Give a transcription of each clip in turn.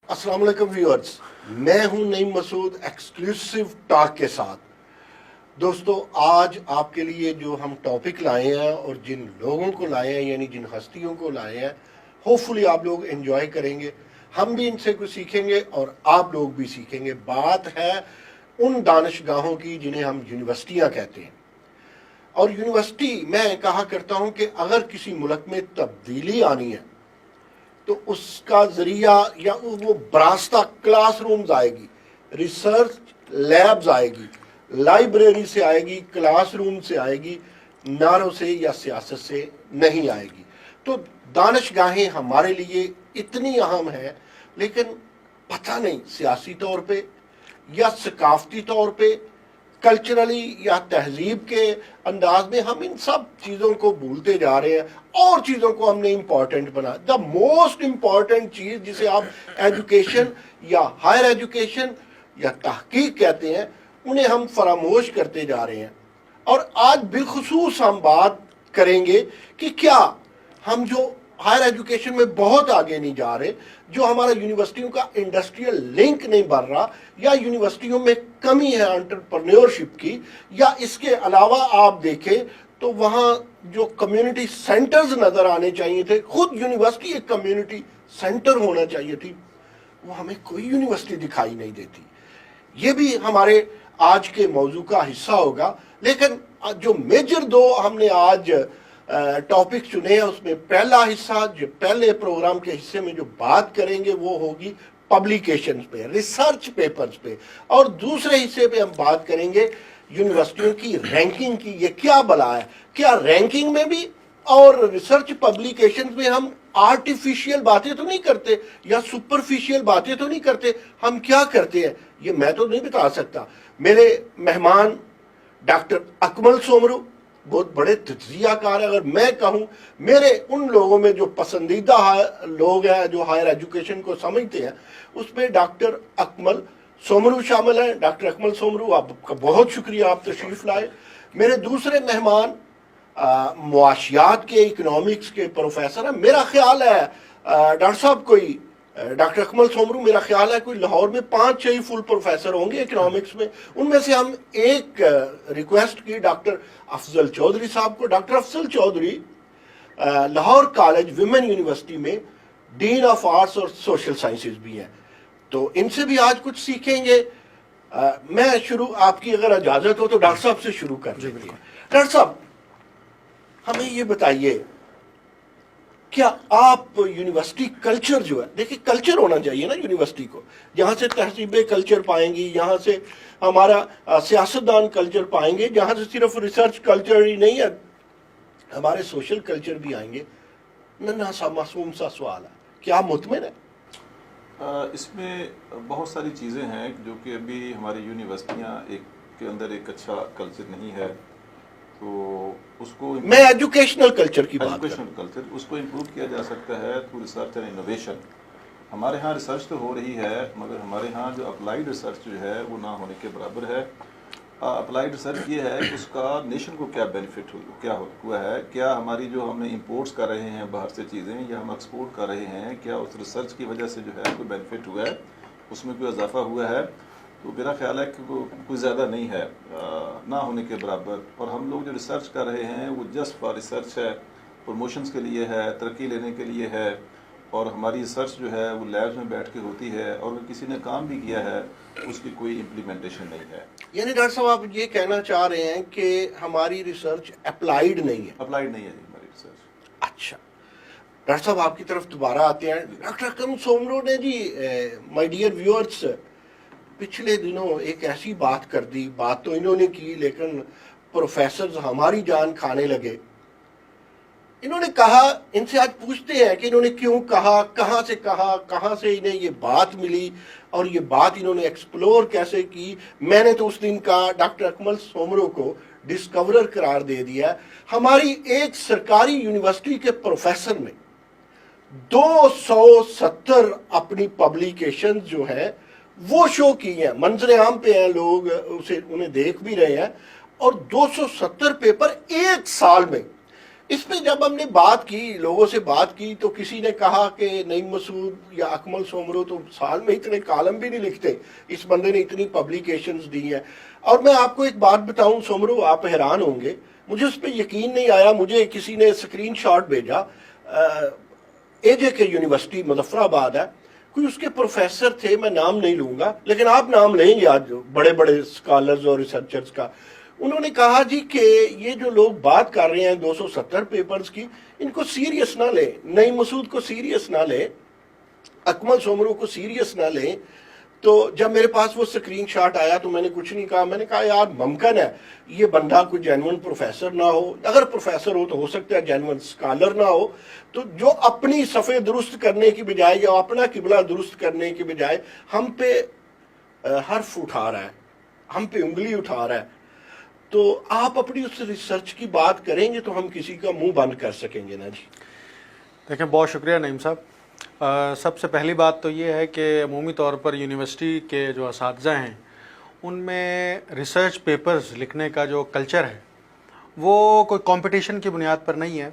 अस्सलाम वालेकुम व्यूअर्स, मैं हूं नईम मसूद एक्सक्लूसिव टॉक के साथ। दोस्तों, आज आपके लिए जो हम टॉपिक लाए हैं और जिन लोगों को लाए हैं, यानी जिन हस्तियों को लाए हैं, होपफुली आप लोग एंजॉय करेंगे, हम भी इनसे कुछ सीखेंगे और आप लोग भी सीखेंगे। बात है उन दानिशगाहों की जिन्हें हम यूनिवर्सिटियां कहते हैं। और यूनिवर्सिटी, मैं कहा करता हूं कि अगर किसी मुल्क में तब्दीली आनी है तो उसका जरिया या वो बरास्ता क्लासरूम्स आएगी, रिसर्च लैब्स आएगी, लाइब्रेरी से आएगी, क्लासरूम से आएगी, नारों से या सियासत से नहीं आएगी। तो दानिशगाहें हमारे लिए इतनी अहम है, लेकिन पता नहीं सियासी तौर पे या सकाफती तौर पे, कल्चरली या तहजीब के अंदाज में हम इन सब चीज़ों को भूलते जा रहे हैं और चीज़ों को हमने इम्पॉर्टेंट बना। द मोस्ट इम्पॉर्टेंट चीज़ जिसे आप एजुकेशन या हायर एजुकेशन या तहकीक कहते हैं, उन्हें हम फरामोश करते जा रहे हैं। और आज बिलखुसूस हम बात करेंगे कि क्या हम जो हायर एजुकेशन में बहुत आगे नहीं जा रहे, जो हमारा यूनिवर्सिटियों का इंडस्ट्रियल लिंक नहीं बढ़ रहा, या यूनिवर्सिटियों में कमी है एंटरप्रेन्योरशिप की, या इसके अलावा आप देखें तो वहाँ जो कम्युनिटी सेंटर्स नजर आने चाहिए थे, खुद यूनिवर्सिटी एक कम्युनिटी सेंटर होना चाहिए थी, वो हमें कोई यूनिवर्सिटी दिखाई नहीं देती। ये भी हमारे आज के मौजू का हिस्सा होगा। लेकिन जो मेजर दो हमने आज टॉपिक चुने हैं, उसमें पहला हिस्सा, जो पहले प्रोग्राम के हिस्से में जो बात करेंगे वो होगी पब्लिकेशंस पे, रिसर्च पेपर्स पे, और दूसरे हिस्से पे हम बात करेंगे यूनिवर्सिटियों की रैंकिंग की। ये क्या बला है, क्या रैंकिंग में भी और रिसर्च पब्लिकेशंस में हम आर्टिफिशियल बातें तो नहीं करते या सुपरफिशियल बातें तो नहीं करते? हम क्या करते हैं ये मैं तो नहीं बता सकता। मेरे मेहमान डॉक्टर अकमल सोमरू बहुत बड़े तज्जियाकार है। अगर मैं कहूं, मेरे उन लोगों में जो पसंदीदा लोग हैं जो हायर एजुकेशन को समझते हैं, उसमें डॉक्टर अकमल सोमरू शामिल है। डॉक्टर अकमल सोमरू, आपका बहुत शुक्रिया, आप तशरीफ लाए। मेरे दूसरे मेहमान मुआशियात के, इकोनॉमिक्स के प्रोफेसर हैं। मेरा ख्याल है डॉक्टर साहब, कोई डॉक्टर अकमल सोमरू, मेरा ख्याल है कोई लाहौर में 5-6 फुल प्रोफेसर होंगे इकोनॉमिक्स में। उनमें से हम एक रिक्वेस्ट की डॉक्टर अफजल चौधरी साहब को। Doctor Afzal Chaudhry Lahore college women university में डीन ऑफ आर्ट्स और सोशल साइंसेज भी हैं, तो इनसे भी आज कुछ सीखेंगे। मैं शुरू, आपकी अगर इजाजत हो तो डॉक्टर साहब से शुरू कर देंगे। डॉक्टर साहब, हमें ये बताइए, क्या आप यूनिवर्सिटी कल्चर जो है, देखिए कल्चर होना चाहिए ना यूनिवर्सिटी को, जहाँ से तहजीबें कल्चर पाएंगी, यहाँ से हमारा सियासतदान कल्चर पाएंगे, जहाँ से सिर्फ रिसर्च कल्चर ही नहीं है, हमारे सोशल कल्चर भी आएंगे। नन्हा सा मासूम सा सवाल है, क्या आप मुतमिन है? इसमें बहुत सारी चीज़ें हैं जो कि अभी हमारी यूनिवर्सिटियाँ के अंदर एक अच्छा कल्चर नहीं है, तो उसको मैं एजुकेशनल कल्चर की बात, एजुकेशनल कल्चर, उसको इम्प्रूव किया जा सकता है थ्रू रिसर्च एंड इनोवेशन। हमारे यहाँ रिसर्च तो हो रही है, मगर हमारे यहाँ जो अप्लाइड रिसर्च जो है वो ना होने के बराबर है। अप्लाइड रिसर्च ये है कि उसका नेशन को क्या बेनिफिट हुआ है, क्या हमारी जो हमने इंपोर्ट्स कर रहे हैं बाहर से चीज़ें, या हम एक्सपोर्ट कर रहे हैं, क्या उस रिसर्च की वजह से जो है कोई बेनिफिट हुआ है, उसमें कोई इजाफा हुआ है? तो मेरा ख्याल है कि वो कोई ज़्यादा नहीं है, ना होने के बराबर। और हम लोग जो रिसर्च कर रहे हैं वो जस्ट फॉर रिसर्च है, प्रमोशंस के लिए है, तरक्की लेने के लिए है, और हमारी रिसर्च जो है वो लैब्स में बैठ के होती है, और अगर किसी ने काम भी किया है उसकी कोई इम्प्लीमेंटेशन नहीं है। यानी डॉक्टर साहब आप ये कहना चाह रहे हैं कि हमारी रिसर्च अप्लाइड नहीं है? अप्लाइड नहीं है जी हमारी रिसर्च। अच्छा डॉक्टर साहब, आपकी तरफ दोबारा आते हैं। डॉक्टर अकमल सोमरू ने जी, माय डियर व्यूअर्स, पिछले दिनों एक ऐसी बात कर दी, बात तो इन्होंने की लेकिन प्रोफेसर हमारी जान खाने लगे। इन्होंने कहा, इनसे आज पूछते हैं कि इन्होंने क्यों कहा, कहाँ से इन्हें ये बात मिली, और ये बात इन्होंने एक्सप्लोर कैसे की। मैंने तो उस दिन का डॉक्टर अकमल सोमरू को डिस्कवरर करार दे दिया। हमारी एक सरकारी यूनिवर्सिटी के प्रोफेसर ने 270 अपनी पब्लिकेशन जो है वो शो की हैं, मंजर आम पे हैं, लोग उसे उन्हें देख भी रहे हैं, और 270 पेपर एक साल में اس پہ جب ہم نے بات کی، لوگوں سے بات کی، تو کسی نے کہا کہ نعیم مسعود یا اکمل سومرو تو سال میں اتنے کالم بھی نہیں لکھتے، اس بندے نے اتنی پبلیکیشنز دی ہیں. اور میں آپ کو ایک بات بتاؤں سومرو، آپ حیران ہوں گے، مجھے اس پہ یقین نہیں آیا. مجھے کسی نے اسکرین شاٹ بھیجا، اے جے کے یونیورسٹی مظفر آباد ہے، کوئی اس کے پروفیسر تھے، میں نام نہیں لوں گا لیکن آپ نام لیں گے آج بڑے بڑے اسکالرز اور ریسرچرز کا. انہوں نے کہا جی کہ یہ جو لوگ بات کر رہے ہیں 270 پیپرز کی، ان کو سیریس نہ لیں، نعیم مسعود کو سیریس نہ لیں، اکمل سومرو کو سیریس نہ لیں. تو جب میرے پاس وہ سکرین شاٹ آیا تو میں نے کچھ نہیں کہا. میں نے کہا یار ممکن ہے یہ بندہ کوئی جینون پروفیسر نہ ہو، اگر پروفیسر ہو تو ہو سکتا ہے جینون اسکالر نہ ہو، تو جو اپنی صفحے درست کرنے کی بجائے یا اپنا قبلہ درست کرنے کی بجائے ہم پہ حرف اٹھا رہا ہے، ہم پہ انگلی اٹھا رہا ہے. تو آپ اپنی اس ریسرچ کی بات کریں گے تو ہم کسی کا منہ بند کر سکیں گے نا جی. دیکھیں، بہت شکریہ نعیم صاحب. سب سے پہلی بات تو یہ ہے کہ عمومی طور پر یونیورسٹی کے جو اساتذہ ہیں ان میں ریسرچ پیپرز لکھنے کا جو کلچر ہے وہ کوئی کمپٹیشن کی بنیاد پر نہیں ہے،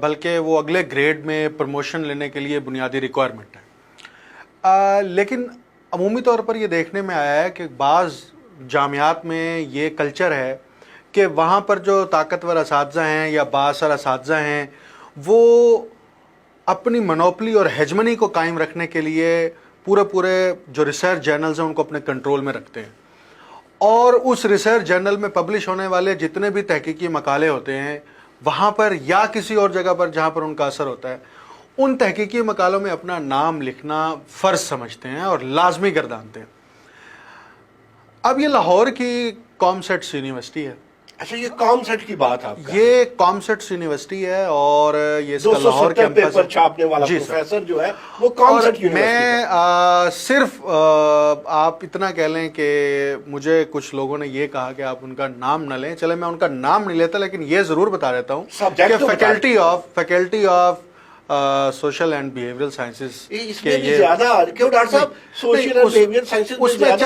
بلکہ وہ اگلے گریڈ میں پروموشن لینے کے لیے بنیادی ریکوائرمنٹ ہے. لیکن عمومی طور پر یہ دیکھنے میں آیا ہے کہ بعض جامعات میں یہ کلچر ہے کہ وہاں پر جو طاقتور اساتذہ ہیں یا بااثر اساتذہ ہیں وہ اپنی منوپلی اور ہیجمنی کو قائم رکھنے کے لیے پورے جو ریسرچ جرنلز ہیں ان کو اپنے کنٹرول میں رکھتے ہیں، اور اس ریسرچ جرنل میں پبلش ہونے والے جتنے بھی تحقیقی مقالے ہوتے ہیں وہاں پر یا کسی اور جگہ پر جہاں پر ان کا اثر ہوتا ہے ان تحقیقی مقالوں میں اپنا نام لکھنا فرض سمجھتے ہیں اور لازمی گردانتے ہیں. اب یہ لاہور کی کامسیٹس یونیورسٹی ہے. اچھا، یہ کامسیٹ کی بات آپ کا؟ یہ کامسیٹس یونیورسٹی ہے اور یہ اس کا لاہور 270 کیمپس پیپر چھاپنے والا جی پروفیسر جو ہے وہ کامسیٹ یونیورسٹی میں صرف آپ اتنا کہہ لیں کہ مجھے کچھ لوگوں نے یہ کہا کہ آپ ان کا نام نہ لیں. چلے میں ان کا نام نہیں لیتا، لیکن یہ ضرور بتا دیتا ہوں کہ faculty of social and behavioural sciences اس میں بھی زیادہ کیوں ڈاکٹر صاحب؟ سوشل اینڈ بیہیویئرل سائنسز اس میں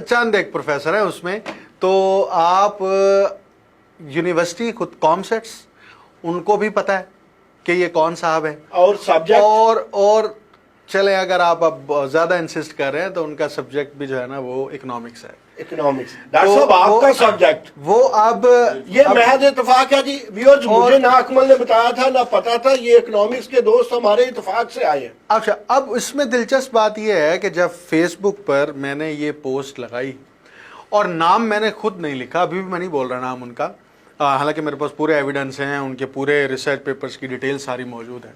چند ایک پروفیسر ہیں اس میں. تو آپ یونیورسٹی خود کامسیٹس ان کو بھی پتہ ہے کہ یہ کون صاحب ہے، اور سبجیکٹ اور چلے اگر آپ اب زیادہ انسسٹ کر رہے ہیں تو ان کا سبجیکٹ بھی جو ہے نا وہ اکنامکس ہے. اکنامکس ڈاکٹر صاحب آپ کا سبجیکٹ وہ اب یہ محض اتفاق ہے جی ویورز، مجھے نہ اکمل نے بتایا تھا نہ پتا تھا، یہ اکنامکس کے دوست ہمارے اتفاق سے آئے ہیں. اچھا، اب اس میں دلچسپ بات یہ ہے کہ جب فیس بک پر میں نے یہ پوسٹ لگائی اور نام میں نے خود نہیں لکھا، ابھی بھی میں نہیں بول رہا نام ان کا، حالانکہ میرے پاس پورے ایویڈنس ہیں، ان کے پورے ریسرچ پیپرز کی ڈیٹیل ساری موجود ہیں.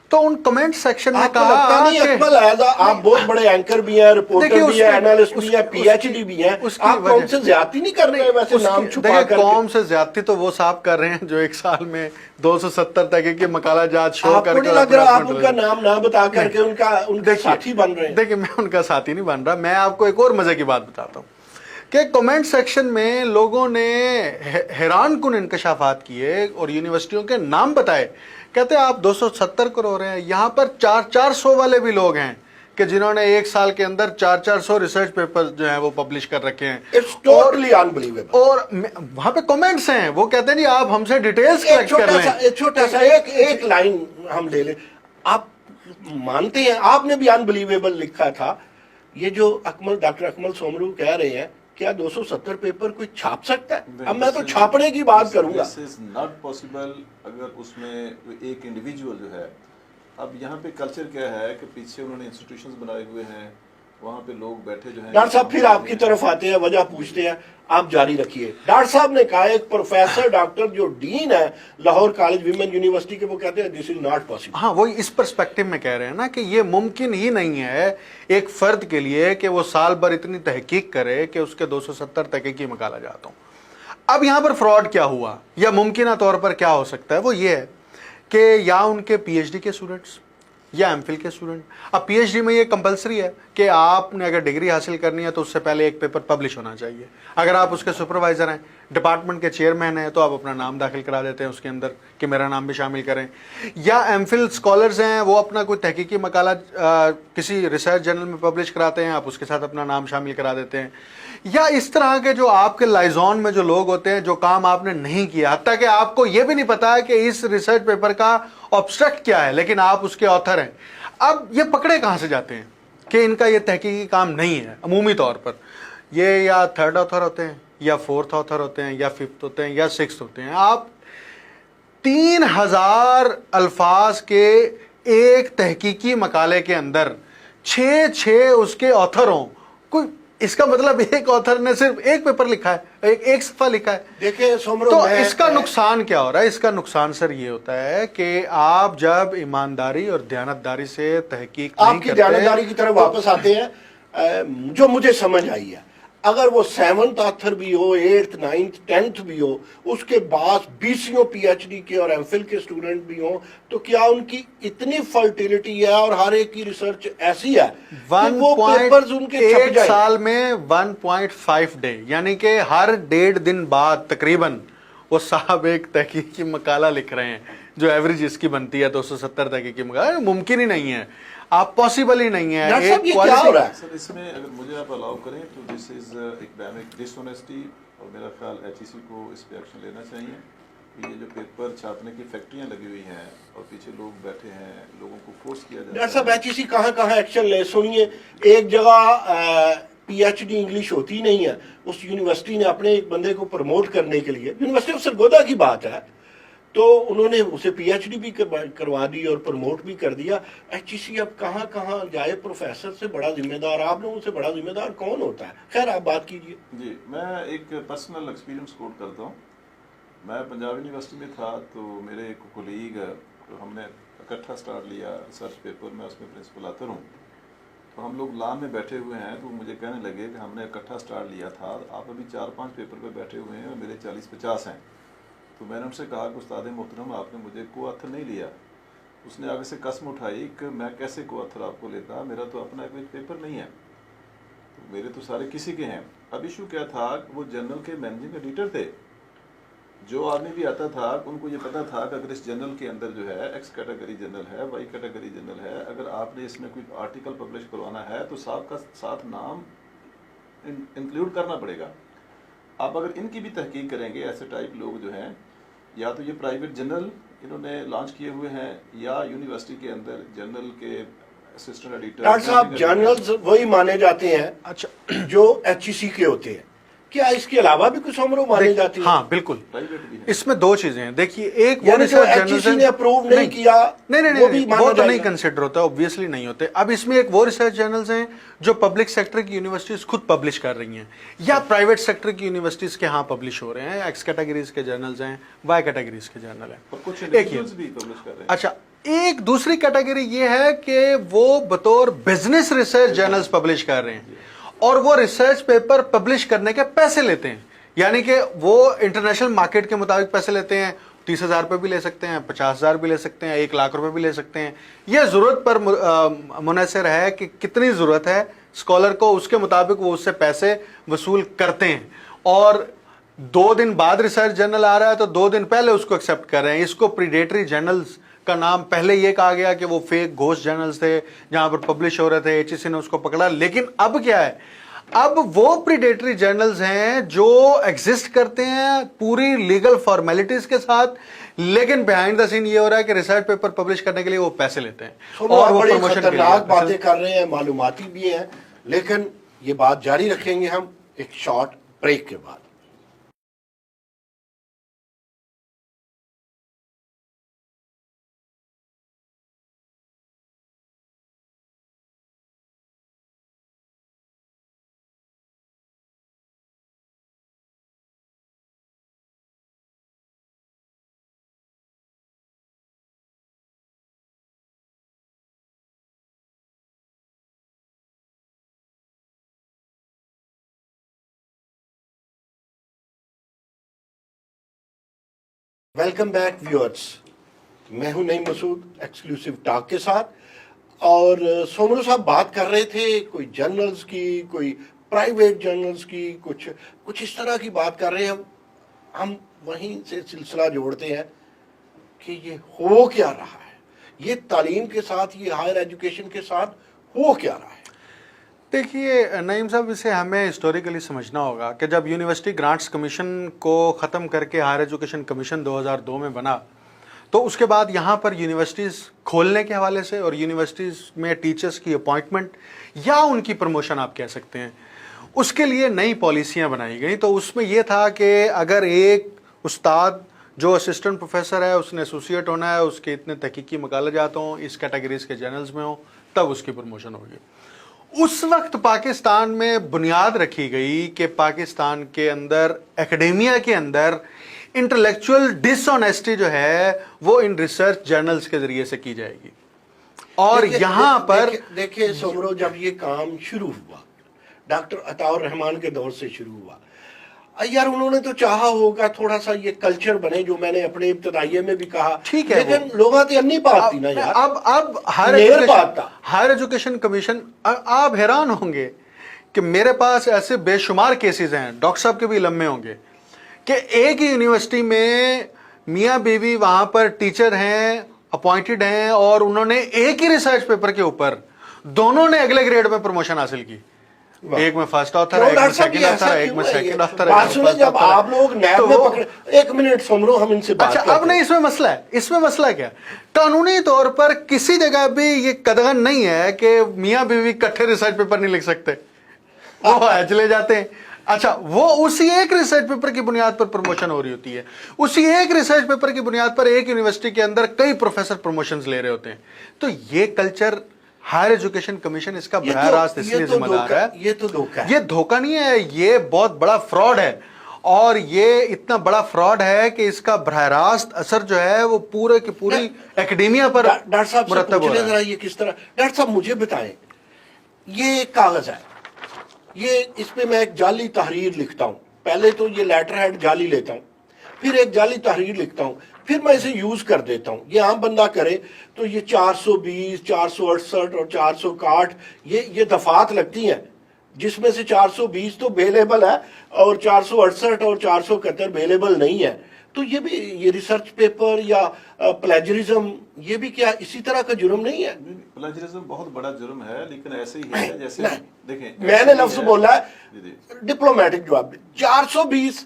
تو ان کمنٹ سیکشن میں کہا نہیں اکمل آپ بہت بڑے اینکر بھی ہیں، رپورٹر بھی ہیں، اینالسٹ بھی ہیں، پی ایچ ڈی بھی ہیں، آپ قوم سے زیادتی نہیں کر رہے ویسے نام چھپا کر؟ قوم سے زیادتی تو وہ صاحب کر رہے ہیں جو ایک سال میں 270 تحقیقی مقالہ جات شو کر کے لگ رہا آپ ان کا نام نہ بتا کر کے ان کا ساتھی بن رہے ہیں. دیکھیں، میں ان کا ساتھی نہیں بن رہا، میں آپ کو ایک اور مزے کی بات بتاتا ہوں کہ کمنٹ سیکشن میں لوگوں نے حیران کن انکشافات کیے اور یونیورسٹیوں کے نام بتائے. کہتے ہیں آپ 270 کروڑ ہیں، یہااں پر 400 والے بھی لوگ ہیں کہ جنہوں نے ایک سال کے اندر 400 ریسرچ پیپر جو ہیں وہ پبلش کر رکھے ہیں. اور وہاں پہ کمنٹس ہیں، وہ کہتے ہیں جی آپ ہم سے ڈیٹیلز کلیکٹ کر لیں. چھوٹا سا ایک لائن ہم لے لیں. آپ مانتے ہیں آپ نے بھی انبلیویبل لکھا تھا، یہ جو ڈاکٹر اکمل سومرو کہہ رہے ہیں کیا 270 پیپر کوئی چھاپ سکتا ہے؟ اب میں تو چھاپنے کی بات کروں گا. This is not possible اگر اس میں ایک انڈیویجول جو ہے. اب یہاں پہ کلچر کیا ہے کہ پیچھے انہوں نے انسٹیٹیوشنز بنائے ہوئے ہیں، وہاں پہ لوگ بیٹھے جو ہیں. ڈاکٹر صاحب پھر آپ کی طرف آتے ہیں، وجہ پوچھتے ہیں، آپ جاری رکھیے. ڈاکٹر صاحب نے کہا ایک پروفیسر ڈاکٹر جو ڈین ہے لاہور کالج ویمن یونیورسٹی کے، وہ کہتے ہیں دس از ناٹ پاسبل. ہاں، وہی اس پرسپیکٹو میں کہہ رہے ہیں نا کہ یہ ممکن ہی نہیں ہے ایک فرد کے لیے کہ وہ سال بھر اتنی تحقیق کرے کہ اس کے 270 تحقیقی مقالہ جات ہوں. اب یہاں پر فراڈ کیا ہوا یا ممکنہ طور پر کیا ہو سکتا ہے، وہ یہ ہے کہ یا ان کے پی ایچ ڈی کے اسٹوڈنٹس या एमफिल के स्टूडेंट। अब पीएचडी में ये कंपलसरी है कि आपने अगर डिग्री हासिल करनी है तो उससे पहले एक पेपर पब्लिश होना चाहिए। अगर आप उसके सुपरवाइजर हैं, डिपार्टमेंट के चेयरमैन हैं, तो आप अपना नाम दाखिल करा देते हैं उसके अंदर कि मेरा नाम भी शामिल करें। या एमफिल स्कॉलर्स हैं, वो अपना कोई तहकीकी मकाला किसी रिसर्च जर्नल में पब्लिश कराते हैं, आप उसके साथ अपना नाम शामिल करा देते हैं। या इस तरह के जो आपके लाइजॉन में जो लोग होते हैं, जो काम आपने नहीं किया, हत्ता कि आपको ये भी नहीं पता है कि इस रिसर्च पेपर का ऑब्स्ट्रक्ट क्या है, लेकिन आप उसके ऑथर हैं। अब ये पकड़े कहाँ से जाते हैं कि इनका ये तहकीकी काम नहीं है? अमूमी तौर पर ये या थर्ड ऑथर होते हैं, या फोर्थ ऑथर होते हैं, या फिफ्थ होते हैं, या सिक्स्थ होते हैं। आप 3000 अल्फाज के एक तहकीकी मकाले के अंदर 6 उसके ऑथर हों, कोई इसका मतलब एक ऑथर ने सिर्फ एक पेपर लिखा है, एक सफा लिखा है। देखिए सोमरो, तो इसका नुकसान क्या हो रहा है? इसका नुकसान सर ये होता है कि आप जब ईमानदारी और दयानतदारी से तहकीक नहीं आपकी करते, दयानतदारी की तरफ वापस आते हैं। जो मुझे समझ आई है, अगर वो 7th ऑथर भी हो, 8th 9th 10th भी हो, उसके बाद 20 पीएचडी के और एमफिल के स्टूडेंट भी हो, तो क्या उनकी इतनी फर्टिलिटी है और हर एक की रिसर्च ऐसी है कि वो पेपर्स उनके छप 1 जाए? साल में 1.5 डे, यानी कि हर 1.5 दिन बाद तकरीबन वो साहब एक तहकीकी मकाला लिख रहे हैं, जो एवरेज इसकी बनती है 270 तहकीकी मकाला। मुमकिन ही नहीं है, आप पॉसिबल ही नहीं है। डॉक्टर साहब, ये क्या हो रहा है? सर इसमें अगर मुझे आप अलाउ करें तो दिस इज एकेडमिक डिसऑनेस्टी, और मेरा ख्याल एचईसी को इस पे एक्शन लेना चाहिए कि ये जो पेपर छापने की फैक्ट्रियां लगी हुई हैं और पीछे लोग बैठे हैं, लोगों को फोर्स किया जाता है। डॉक्टर साहब, एचईसी कहाँ एक्शन ले? सुनिए, एक जगह पीएचडी इंग्लिश होती नहीं है, उस यूनिवर्सिटी ने अपने एक बंदे को प्रमोट करने के लिए, यूनिवर्सिटी ऑफ सरगोदा की बात है, तो उन्होंने उसे पीएचडी भी करवा दी और प्रमोट भी कर दिया। एचईसी अब कहाँ जाए? प्रोफेसर से बड़ा जिम्मेदार, आप लोगों से बड़ा जिम्मेदार कौन होता है? खैर, आप बात कीजिए। जी, मैं एक पर्सनल एक्सपीरियंस कोट करता हूँ। मैं पंजाब यूनिवर्सिटी में था, तो मेरे एक कोलीग, तो हमने इकट्ठा स्टार्ट लिया रिसर्च पेपर, मैं उसमें प्रिंसिपल ऑथर हूँ। तो हम लोग लॉ में बैठे हुए हैं, तो मुझे कहने लगे कि हमने इकट्ठा स्टार्ट लिया था, आप अभी 4-5 पेपर पे बैठे हुए हैं और मेरे 40-50 हैं। तो मैंने उनसे कहा कि उस्ताद मोहतरम, आपने मुझे को ऑथर नहीं लिया। उसने आगे से कसम उठाई कि मैं कैसे को ऑथर आपको लेता, मेरा तो अपना कोई पेपर नहीं है, तो मेरे तो सारे किसी के हैं। अब इशू क्या था, वो जर्नल के मैनेजिंग एडिटर थे। जो आदमी भी आता था उनको ये पता था कि अगर इस जर्नल के अंदर जो है एक्स कैटेगरी जर्नल है, वाई कैटेगरी जर्नल है, अगर आपने इसमें कोई आर्टिकल पब्लिश करवाना है तो साहब का साथ नाम इंक्लूड करना पड़ेगा। आप अगर इनकी भी तहकीक करेंगे, ऐसे टाइप लोग जो हैं, या तो ये प्राइवेट जर्नल इन्होंने लॉन्च किए हुए हैं, या यूनिवर्सिटी के अंदर जर्नल के असिस्टेंट एडिटर। डॉक्टर साहब, जर्नल्स वही माने जाते हैं अच्छा जो एचईसी के होते हैं, क्या इसके अलावा भी कुछ उम्र माने जाती है? हाँ बिल्कुल, प्राइवेट भी है। इसमें 2 चीजें हैं। देखिए, एक वो यानी जो रिसर्च HEC जर्नल्स ने अप्रूव नहीं किया, नहीं, वो भी माना वो तो नहीं जाएगा? कंसिडर होता, ऑब्वियसली नहीं होते। अब इसमें एक वो रिसर्च जर्नल्स हैं जो पब्लिक सेक्टर की यूनिवर्सिटीज खुद पब्लिश कर रही हैं, या प्राइवेट सेक्टर की यूनिवर्सिटीज के यहाँ पब्लिश हो रहे हैं। एक्स कैटेगरीज के जर्नल्स हैं, वाई कैटेगरीज के जर्नल हैं, और कुछ एक ही। इंडिविजुअल्स भी पब्लिश कर रहे हैं। अच्छा, एक दूसरी कैटेगरी ये है कि वो बतौर बिजनेस रिसर्च जर्नल्स पब्लिश कर रहे हैं, और वो रिसर्च पेपर पब्लिश करने के पैसे लेते हैं। यानी कि वो इंटरनेशनल मार्केट के मुताबिक पैसे लेते हैं। 30,000 रुपये भी ले सकते हैं, 50,000 भी ले सकते हैं, 1 लाख रुपए भी ले सकते हैं। यह ज़रूरत पर मुनहसर है कि कितनी ज़रूरत है स्कॉलर को, उसके मुताबिक वो उससे पैसे वसूल करते हैं। और 2 दिन बाद रिसर्च जर्नल आ रहा है तो 2 दिन पहले उसको एक्सेप्ट कर रहे हैं। इसको प्रीडेटरी जर्नल्स का नाम पहले ये कहा गया कि वो फेक घोस्ट जर्नल्स थे जहां पर पब्लिश हो रहे थे, एचईसी ने उसको पकड़ा। लेकिन अब क्या है, अब वो प्रीडेटरी जर्नल्स हैं जो एग्जिस्ट करते हैं पूरी लीगल फॉर्मेलिटीज के साथ, लेकिन बिहाइंड द सीन ये हो रहा है कि रिसर्च पेपर पब्लिश करने के लिए वो पैसे लेते हैं और वो बड़ी प्रमोशन के खतरनाक लिए। बातें कर रहे हैं, मालूमाती भी हैं, लेकिन ये बात जारी रखेंगे हम एक शॉर्ट ब्रेक के बाद। Welcome back viewers. मैं हूं नईम मसूद एक्सक्लूसिव टॉक के साथ। और सोमरू साहब बात कर रहे थे कोई जर्नल्स की, कोई प्राइवेट जर्नल्स की, कुछ इस तरह की बात कर रहे हैं। हम वहीं से सिलसिला जोड़ते हैं कि ये हो क्या रहा है, ये तालीम के साथ, ये हायर एजुकेशन के साथ हो क्या रहा है। देखिए नईम साहब, इसे हमें हिस्टोरिकली समझना होगा कि जब यूनिवर्सिटी ग्रांट्स कमीशन को ख़त्म करके हायर एजुकेशन कमीशन 2002 में बना, तो उसके बाद यहाँ पर यूनिवर्सिटीज़ खोलने के हवाले से और यूनिवर्सिटीज़ में टीचर्स की अपॉइंटमेंट या उनकी प्रमोशन आप कह सकते हैं, उसके लिए नई पॉलिसियाँ बनाई गई। तो उसमें यह था कि अगर एक उस्ताद जो असिस्टेंट प्रोफेसर है उसने एसोसिएट होना है, उसके इतने तहकीकी मकालजात हों, इस कैटेगरीज के जर्नल्स में हों, तब उसकी प्रमोशन होगी। उस वक्त पाकिस्तान में बुनियाद रखी गई कि पाकिस्तान के अंदर एकेडेमिया के अंदर इंटेलेक्चुअल डिसऑनेस्टी जो है वो इन रिसर्च जर्नल्स के जरिए से की जाएगी। और यहाँ पर देखिए सोमरो, जब ये काम शुरू हुआ, डॉक्टर अताउर रहमान के दौर से शुरू हुआ, यार उन्होंने तो चाहा होगा थोड़ा सा ये कल्चर बने, जो मैंने अपने इब्तदाइये में भी कहा, ठीक है, लेकिन लोगों की अन्नी बात थी ना यार। अब हायर एजुकेशन कमीशन, आप हैरान होंगे कि मेरे पास ऐसे बेशुमार केसेस हैं, डॉक्टर साहब के भी लम्बे होंगे, कि एक ही यूनिवर्सिटी में मियाँ बीवी वहां पर टीचर हैं, अपॉइंटेड हैं, और उन्होंने एक ही रिसर्च पेपर के ऊपर दोनों ने अगले ग्रेड में प्रमोशन हासिल की। एक में फर्स्ट ऑथर है, एक में सेकंड ऑथर है, एक में सेकंड ऑथर है। जब आप लोग नैब में पकड़े, एक मिनट सोमरो, हम इनसे बात अच्छा, अब नहीं, इसमें मसला है। इसमें मसला क्या, कानूनी तौर पर किसी जगह भी ये कदगन नहीं है कि मियाँ बीवी इकट्ठे रिसर्च पेपर नहीं लिख सकते, वो चले जाते हैं। अच्छा, वो उसी एक रिसर्च पेपर की बुनियाद पर प्रमोशन हो रही होती है, उसी एक रिसर्च पेपर की बुनियाद पर एक यूनिवर्सिटी के अंदर कई प्रोफेसर प्रमोशंस ले रहे होते हैं। तो ये कल्चर हायर एजुकेशन कमीशन इसका बराह रास्त इसलिए जिम्मेदार है। ये तो धोखा है, ये धोखा नहीं है, ये बहुत बड़ा फ्रॉड है। और ये इतना बड़ा फ्रॉड है कि इसका बराह रास्त असर जो है वो पूरे की पूरी एकेडेमिया पर डॉक्टर साहब मुरतब हो रहा है। ये किस तरह, डॉक्टर साहब मुझे बताएं, ये कागज है, ये इस पे मैं एक जाली तहरीर लिखता हूं। पहले तो ये लेटर हेड जाली लेता हूं, फिर एक जाली तहरीर लिखता हूं, फिर मैं इसे यूज कर देता हूं। ये आम बंदा करे तो ये 420, 468 और 461 ये दफात लगती हैं, जिसमें से 420 तो अवेलेबल है और 468 और 471 अवेलेबल नहीं है। तो ये भी, ये रिसर्च पेपर या प्लेजरिज्म, ये भी क्या इसी तरह का जुर्म नहीं है? प्लेजरिज्म बहुत बड़ा जुर्म है, लेकिन ऐसे ही है जैसे देखें, मैंने लफ्ज बोला है, डिप्लोमेटिक जवाब, 420,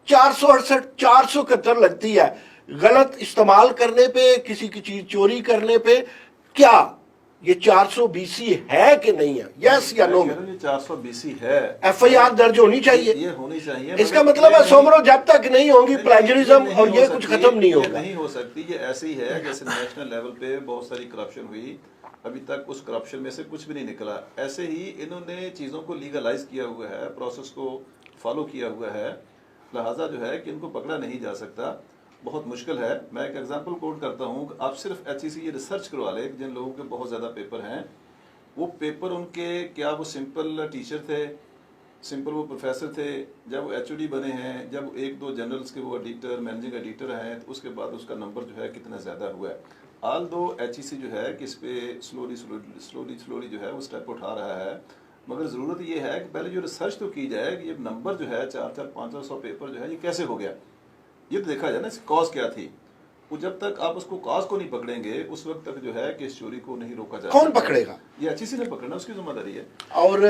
468, 471 लगती है। गलत इस्तेमाल करने पे, किसी की चीज चोरी करने पे, क्या ये 420 है कि नहीं है? यस या नो? 420 है, FIR दर्ज होनी चाहिए, ये होनी चाहिए। इसका मतलब है सोमरो, जब तक नहीं होगी प्लेजरिज्म और ये कुछ खत्म नहीं होगा। नहीं हो सकती, ये ऐसी है जैसे नेशनल लेवल पे बहुत सारी करप्शन हुई, अभी तक उस करप्शन में से कुछ भी नहीं निकला। ऐसे ही इन्होंने चीज़ों को लीगलाइज किया हुआ है, प्रोसेस को फॉलो किया हुआ है, लिहाजा जो है कि इनको पकड़ा नहीं जा सकता, बहुत मुश्किल है। मैं एक एग्जांपल कोट करता हूँ, आप सिर्फ HEC ये रिसर्च करवा लें, जिन लोगों के बहुत ज़्यादा पेपर हैं, वो पेपर उनके, क्या वो सिंपल टीचर थे, सिंपल वो प्रोफेसर थे, जब वो HOD बने हैं, जब एक दो जनरल्स के वो एडिटर, मैनेजिंग एडिटर हैं, तो उसके बाद उसका नंबर जो है कितना ज़्यादा हुआ है। आल दो HEC जो है कि इस पे स्लोली जो है वो स्टेप उठा रहा है, मगर ज़रूरत ये है कि पहले जो रिसर्च तो की जाए कि ये नंबर जो है 400-500 पेपर जो है ये कैसे हो गया, ये तो देखा जाए ना, इसकी कॉज क्या थी। वो जब तक आप उसको कॉज को नहीं पकड़ेंगे, उस वक्त तक जो है कि इस चोरी को नहीं रोका जा सकता। कौन पकड़ेगा? ये HEC ने पकड़ना, उसकी जिम्मेदारी है। और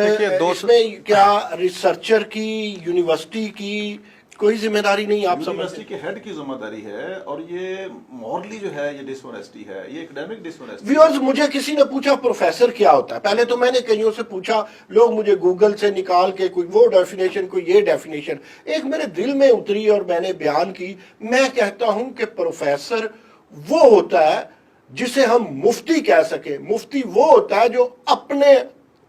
इसमें क्या रिसर्चर की, यूनिवर्सिटी की कोई जिम्मेदारी नहीं? आप यूनिवर्सिटी के हेड की जिम्मेदारी है, और ये मॉरली जो है ये डिसऑनेस्टी है, ये एकेडमिक डिसऑनेस्टी। व्यूअर्स, मुझे किसी ने पूछा प्रोफेसर क्या होता है, पहले तो मैंने कईयों से पूछा, लोग मुझे गूगल से निकाल के कोई वो डेफिनेशन, कोई ये डेफिनेशन, एक मेरे दिल में उतरी और मैंने बयान की। मैं कहता हूं कि प्रोफेसर वो होता है जिसे हम मुफ्ती कह सके। मुफ्ती वो होता है जो अपने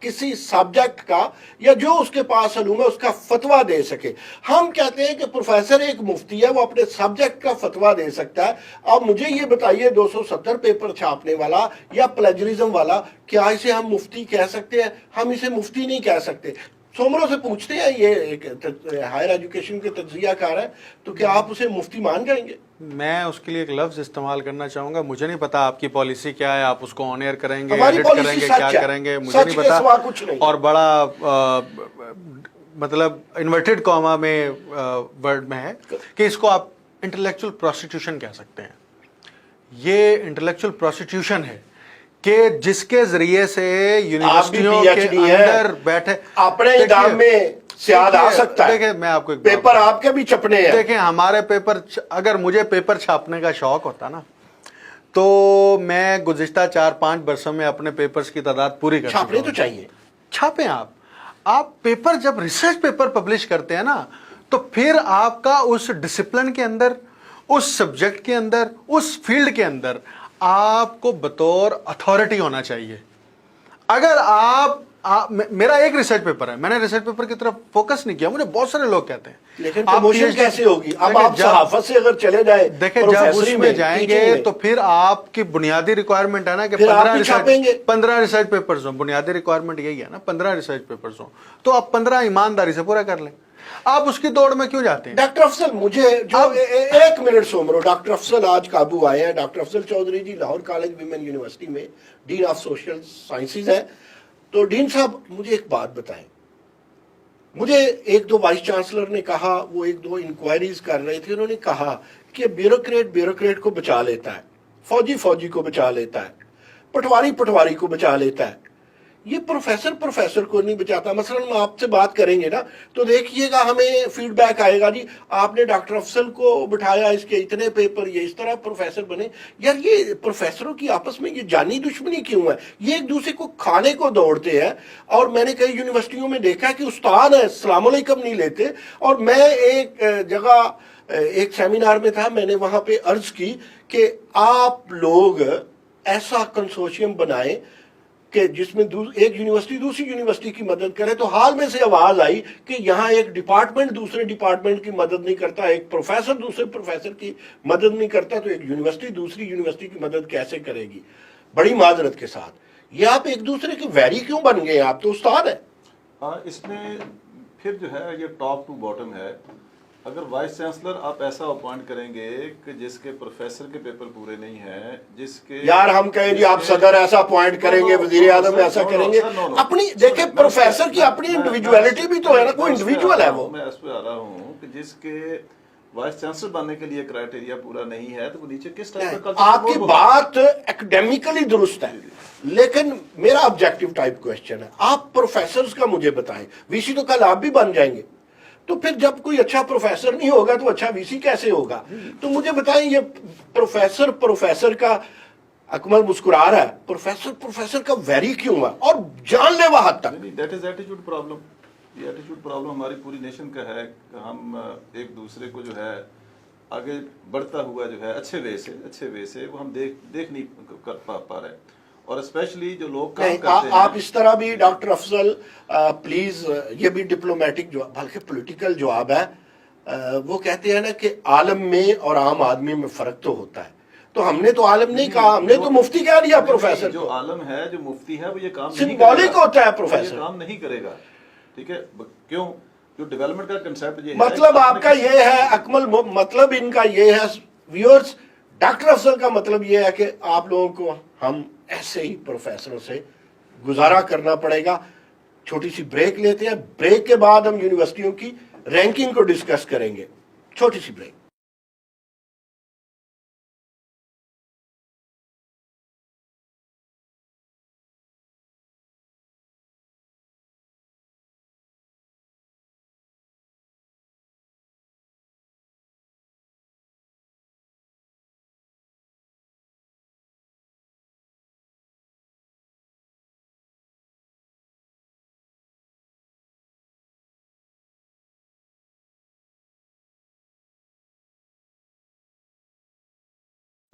किसी सब्जेक्ट का या जो उसके पास इल्म है उसका फतवा दे सके। हम कहते हैं कि प्रोफेसर एक मुफ्ती है, वो अपने सब्जेक्ट का फतवा दे सकता है। अब मुझे ये बताइए, 270 पेपर छापने वाला या प्लेजरिज्म वाला, क्या इसे हम मुफ्ती कह सकते हैं? हम इसे मुफ्ती नहीं कह सकते। सोमरो से पूछते हैं, ये एक हायर एजुकेशन के तज्जिया कार है, तो क्या आप उसे मुफ्ती मान जाएंगे? मैं उसके लिए एक लफ्ज इस्तेमाल करना चाहूंगा, मुझे नहीं पता आपकी पॉलिसी क्या है, आप उसको ऑन एयर करेंगे, हमारी एडिट पॉलिसी करेंगे, सच क्या है, करेंगे, मुझे सच नहीं के पता। सिवा कुछ नहीं। और बड़ा मतलब इन्वर्टेड कॉमा में वर्ड में है कि इसको आप इंटेलेक्चुअल प्रोस्टिट्यूशन कह सकते हैं। ये इंटेलेक्चुअल प्रोस्टिट्यूशन है कि जिसके जरिए से यूनिवर्सिटियों के PhD है, अंदर बैठे अपने इदाम में सियाद आ सकता है। देखिए मैं आपको एक पेपर आपके भी छपने हैं। देखिए हमारे पेपर, अगर मुझे पेपर छापने का शौक होता ना तो मैं गुज़िश्ता 4-5 बरसों में अपने पेपर्स की तादाद पूरी कर छापने चुका तो हूं। चाहिए। छापें आप पेपर जब रिसर्च पेपर पब्लिश करते हैं ना तो फिर आपका उस डिसिप्लिन के अंदर, उस सब्जेक्ट के अंदर, उस फील्ड के अंदर आपको बतौर अथॉरिटी होना चाहिए। अगर मेरा एक रिसर्च पेपर है, मैंने रिसर्च पेपर की तरफ फोकस नहीं किया, मुझे बहुत सारे लोग कहते हैं लेकिन आप प्रमोशन PhD कैसे होगी? अब देखिए, आप सहाफत से अगर चले जाए, देखिए जब प्रोफेसरी उसमें में, जाएंगे टीचिंग में, तो फिर आपकी बुनियादी रिक्वायरमेंट है ना कि फिर आप भी छापेंगे। 15 रिसर्च पेपर्स हो, बुनियादी रिक्वायरमेंट यही है ना, 15 रिसर्च पेपर्स हो, तो आप 15 ईमानदारी से पूरा कर लें। आप उसकी दौड़ में क्यों जाते हैं? डॉक्टर अफजल, मुझे जो एक मिनट सोमरो, डॉक्टर अफजल आज काबू आए हैं। डॉक्टर अफजल चौधरी जी लाहौर कॉलेज विमेन यूनिवर्सिटी में डीन ऑफ सोशल साइंसेज हैं। तो डीन साहब मुझे एक बात बताएं, मुझे एक दो वाइस चांसलर ने कहा, वो एक दो इंक्वायरीज कर रहे थे, उन्होंने कहा कि ब्यूरोक्रेट को बचा लेता है, फौजी को बचा लेता है, पटवारी को बचा लेता है, ये प्रोफेसर को नहीं बचाता। मसलन हम आपसे बात करेंगे ना तो देखिएगा हमें फीडबैक आएगा, जी आपने डॉक्टर अफजल को बिठाया, इसके इतने पेपर, ये इस तरह प्रोफेसर बने। यार ये प्रोफेसरों की आपस में ये जानी दुश्मनी क्यों है? ये एक दूसरे को खाने को दौड़ते हैं। और मैंने कई यूनिवर्सिटियों में देखा कि उस्ताद है, अस्सलाम वालेकुम नहीं लेते। और मैं एक जगह एक सेमिनार में था, मैंने वहां पे अर्ज की कि आप लोग ऐसा कंसोर्शियम बनाए कि जिसमें एक यूनिवर्सिटी दूसरी यूनिवर्सिटी की मदद करे। तो हाल में से आवाज आई कि यहाँ एक डिपार्टमेंट दूसरे डिपार्टमेंट की मदद नहीं करता, एक प्रोफेसर दूसरे प्रोफेसर की मदद नहीं करता, तो एक यूनिवर्सिटी दूसरी यूनिवर्सिटी की मदद कैसे करेगी? बड़ी माजरत के साथ ये आप एक दूसरे के वैरी क्यों बन गए? आप तो उस्ताद है। इसमें फिर जो है ये टॉप टू बॉटम है। अगर वाइस चांसलर आप ऐसा अपॉइंट करेंगे कि जिसके प्रोफेसर के पेपर पूरे नहीं हैं, जिसके यार हम कहें जी आप सदर ऐसा अपॉइंट करेंगे, वजीर आजम ऐसा करेंगे, अपनी देखे प्रोफेसर की अपनी इंडिविजुअलिटी भी तो है ना, कोई इंडिविजुअल है वो। मैं इस पे आ रहा हूँ कि जिसके वाइस चांसलर बनने के लिए क्राइटेरिया पूरा नहीं है तो वो नीचे किस टाइप का आपकी बात एकेडमिकली दुरुस्त है, लेकिन मेरा ऑब्जेक्टिव टाइप क्वेश्चन है। आप प्रोफेसर का मुझे बताएं, वीसी तो कल आप भी बन जाएंगे, तो फिर जब कोई अच्छा प्रोफेसर नहीं होगा तो अच्छा वीसी कैसे होगा? तो मुझे बताएं, ये प्रोफेसर का, अकमल मुस्कुरा रहा है, प्रोफेसर का वैरी क्यों है और जानलेवा हद तक? That is attitude problem. ये एटीट्यूड प्रॉब्लम हमारी पूरी नेशन का है। हम एक दूसरे को जो है आगे बढ़ता हुआ जो है अच्छे वे से वो हम देख नहीं कर पा रहे। और स्पेशली जो लोग काम करते हैं, आप इस तरह भी डॉक्टर अफजल प्लीज, ये भी डिप्लोमेटिक जवाब बल्कि पॉलिटिकल जवाब है। वो कहते हैं ना कि आलम में और आम आदमी में फर्क तो होता है। तो हमने तो आलम नहीं कहा, हमने तो मुफ्ती कह दिया प्रोफेसर। जो आलम है, जो मुफ्ती है, वो ये काम सिंबॉलिक होता है प्रोफेसर, ये काम नहीं करेगा। ठीक है, क्यों? जो डेवलपमेंट का कंसेप्ट ये मतलब आपका ये है अकमल, मतलब इनका ये है व्यूअर्स, डॉक्टर अफजल का मतलब ये है कि आप लोगों को हम ऐसे ही प्रोफेसरों से गुजारा करना पड़ेगा। छोटी सी ब्रेक लेते हैं, ब्रेक के बाद हम यूनिवर्सिटियों की रैंकिंग को डिस्कस करेंगे। छोटी सी ब्रेक।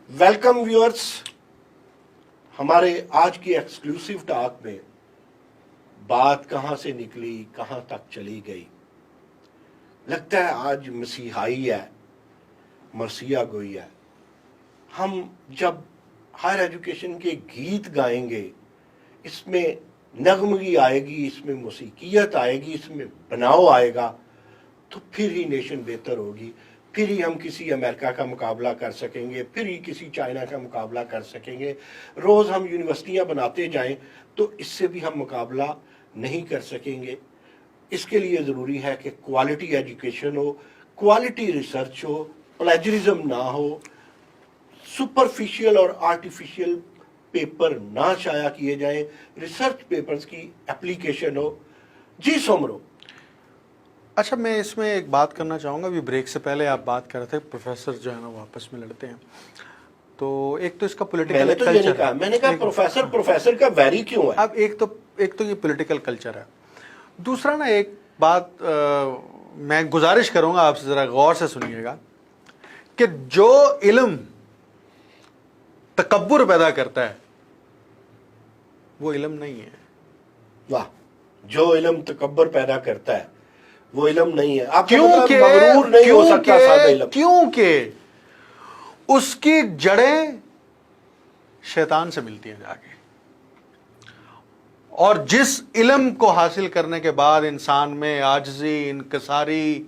वेलकम व्यूअर्स, हमारे आज की एक्सक्लूसिव टॉक में बात कहां से निकली, कहां तक चली गई। लगता है आज मसीहाई है, मरसिया गोई है। हम जब हायर एजुकेशन के गीत गाएंगे, इसमें नगमगी आएगी, इसमें मौसीकियत आएगी, इसमें बनाव आएगा, तो फिर ही नेशन बेहतर होगी, फिर ही हम किसी अमेरिका का मुकाबला कर सकेंगे, फिर ही किसी चाइना का मुकाबला कर सकेंगे। रोज़ हम यूनिवर्सिटियां बनाते जाएं तो इससे भी हम मुकाबला नहीं कर सकेंगे। इसके लिए ज़रूरी है कि क्वालिटी एजुकेशन हो, क्वालिटी रिसर्च हो, प्लेजरिज्म ना हो, सुपरफिशियल और आर्टिफिशियल पेपर ना शाया किए जाएं, रिसर्च पेपर्स की एप्लीकेशन हो। जी सोमरो। अच्छा, मैं इसमें एक बात करना चाहूँगा। अभी ब्रेक से पहले आप बात कर रहे थे प्रोफेसर जो है ना वो आपस में लड़ते हैं, तो एक तो इसका पॉलिटिकल मैंने तो ये नहीं कहा, मैंने कहा प्रोफेसर का वैरी क्यों है। अब एक तो ये पॉलिटिकल कल्चर है। दूसरा ना एक बात मैं गुजारिश करूंगा आपसे, ज़रा गौर से सुनिएगा कि जो इल्म तकब्बुर पैदा करता है वो इल्म नहीं है। वाह, जो इल्म तकब्बुर पैदा करता है वो इल्म नहीं है। आप मगरूर नहीं हो सकता सादा इल्म, क्योंकि उसकी जड़ें शैतान से मिलती हैं जाके। और जिस इल्म को हासिल करने के बाद इंसान में आजिज़ी, इनकिसारी,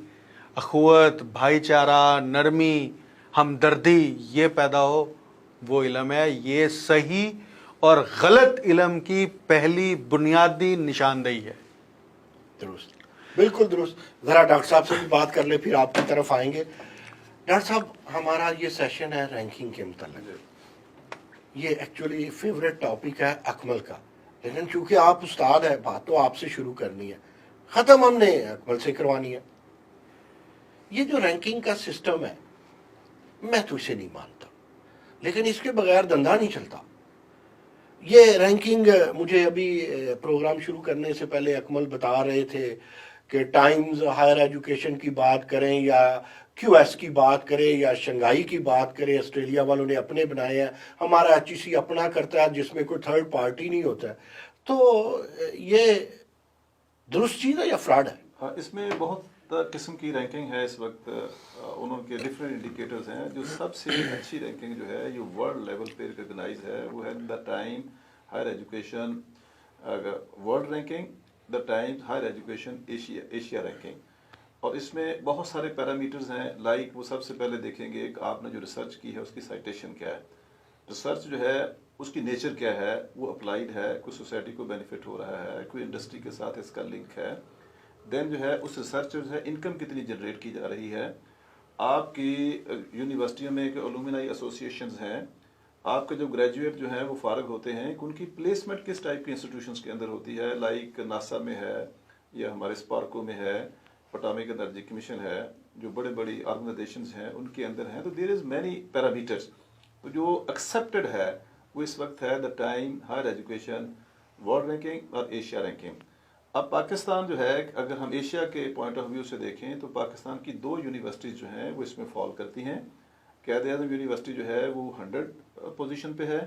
अखुवत, भाईचारा, नरमी, हमदर्दी ये पैदा हो, वो इल्म है। ये सही और गलत इल्म की पहली बुनियादी निशानदेही है। दुरुस्त, बिल्कुल दुरुस्त। जरा डॉक्टर साहब से भी बात कर ले, फिर आपकी तरफ आएंगे। डॉक्टर साहब, हमारा ये सेशन है रैंकिंग के मुताल्लिक। ये एक्चुअली फेवरेट टॉपिक है अकमल का, लेकिन चूंकि आप उस्ताद हैं, बात तो आपसे शुरू करनी है, खत्म हमने अकमल से करवानी है। ये जो रैंकिंग का सिस्टम है, मैं तो इसे नहीं मानता, लेकिन इसके बगैर धंधा नहीं चलता। ये रैंकिंग, मुझे अभी प्रोग्राम शुरू करने से पहले अकमल बता रहे थे कि टाइम्स हायर एजुकेशन की बात करें या QS की बात करें या शंघाई की बात करें, ऑस्ट्रेलिया वालों ने अपने बनाए हैं, हमारा HEC अपना करता है जिसमें कोई थर्ड पार्टी नहीं होता है। तो ये दुरुस्त चीज़ है या फ्रॉड है? हाँ, इसमें बहुत किस्म की रैंकिंग है इस वक्त। उनके डिफरेंट इंडिकेटर्स हैं। जो सबसे अच्छी रैंकिंग जो है, ये वर्ल्ड लेवल पे रिकॉग्नाइज है, वो है the time higher education world ranking, the times higher education Asia ranking. और इसमें बहुत सारे पैरामीटर्स हैं। लाइक वो सबसे पहले देखेंगे कि आपने जो रिसर्च की है उसकी साइटेशन क्या है, रिसर्च जो है उसकी नेचर क्या है, वो अप्लाइड है, कोई सोसाइटी को बेनिफिट हो रहा है, कोई इंडस्ट्री के साथ इसका लिंक है। देन जो है उस रिसर्च जो है इनकम कितनी जनरेट की जा रही है, आपकी यूनिवर्सिटियों में एलुमनाई एसोसिएशंस हैं, आपके जो ग्रेजुएट जो हैं वो फारग होते हैं, उनकी प्लेसमेंट किस टाइप की इंस्टीट्यूशंस के अंदर होती है। लाइक नासा में है या हमारे स्पार्को में है, एटॉमिक एनर्जी कमीशन है, जो बड़े बड़ी ऑर्गेनाइजेशंस हैं उनके अंदर हैं। तो देयर इज़ मैनी पैरामीटर्स। तो जो एक्सेप्टेड है वो इस वक्त है the time higher education world ranking और एशिया रैंकिंग। अब पाकिस्तान जो है, अगर हम एशिया के पॉइंट ऑफ व्यू से देखें तो पाकिस्तान की 2 यूनिवर्सिटीज़ जो हैं वो इसमें फॉल करती हैं। क़ायद आज़म यूनिवर्सिटी जो है वो 100 पोजीशन पे है,